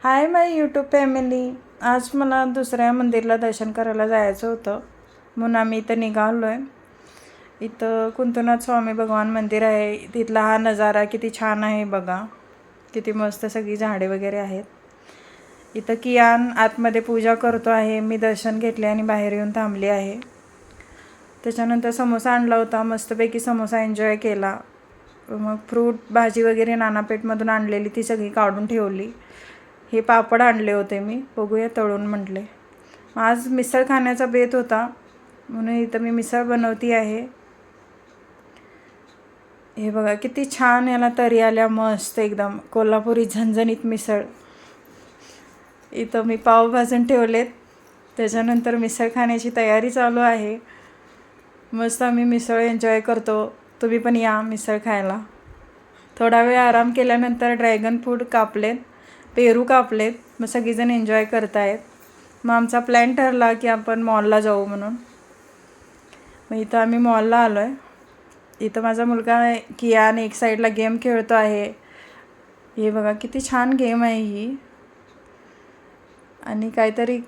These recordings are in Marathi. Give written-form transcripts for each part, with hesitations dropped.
Hi my YouTube family. आज मला दुसऱ्या मंदिरला दर्शन करायला जायचं होतं म्हणून आम्ही इथं निघालो आहे. इथं कुंतनाथ स्वामी भगवान मंदिर आहे. तिथला हा नजारा किती छान आहे बघा. किती मस्त सगळी झाडे वगैरे आहेत. इथं कियान आतमध्ये पूजा करतो आहे. मी दर्शन घेतले आणि बाहेर येऊन थांबले आहे. त्याच्यानंतर समोसा आणला होता. मस्तपैकी समोसा एन्जॉय केला. मग फ्रूट भाजी वगैरे नानापेठमधून आणलेली ती सगळी काढून ठेवली. हे पापड आणले होते मी, बघूया तळून म्हटले. आज मिसळ खाण्याचा बेत होता म्हणून इथं मी मिसळ बनवती आहे. हे बघा किती छान याला तरी आल्या, मस्त एकदम कोल्हापुरी झणझणीत मिसळ. इथं मी पाव भाजून ठेवलेत. त्याच्यानंतर मिसळ खाण्याची तयारी चालू आहे. मस्त आम्ही मिसळ एन्जॉय करतो. तुम्ही पण या मिसळ खायला. थोडा वेळ आराम केल्यानंतर ड्रॅगन फ्रूट कापलेत, पेरू कापलेत. मग सगळीजण एन्जॉय करतायत. मग आमचा प्लॅन ठरला की आपण मॉलला जाऊ म्हणून. मग इथं आम्ही मॉलला आलो आहे. इथं माझा मुलगा कियान एक साईडला गेम खेळतो आहे. हे बघा किती छान गेम आहे ही. आणि काहीतरी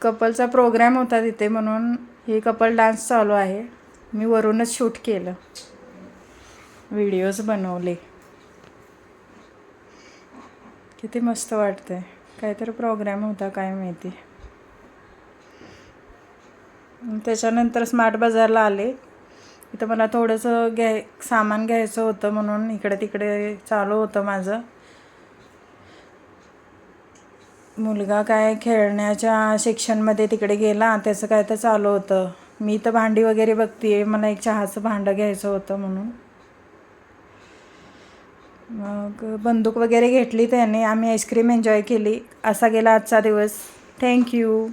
कपलचा प्रोग्राम होता तिथे म्हणून हे कपल डान्स चालू आहे. मी वरूनच शूट केलं, व्हिडिओज बनवले. किती मस्त वाटतंय. काहीतरी प्रोग्राम होता काय माहिती. त्याच्यानंतर स्मार्ट बाजारला आले. इथं मला थोडंसं सामान घ्यायचं होतं म्हणून इकडे तिकडे चालू होतं माझं. मुलगा काय खेळण्याच्या सेक्शनमध्ये तिकडे गेला, त्याचं काय तर चालू होतं. मी तर भांडी वगैरे बघते. मला एक चहाचं भांडं घ्यायचं होतं म्हणून. मग बंदूक वगैरे घेतली त्याने. आम्ही आईस्क्रीम एन्जॉय केली. असा गेला आजचा दिवस. थँक्यू.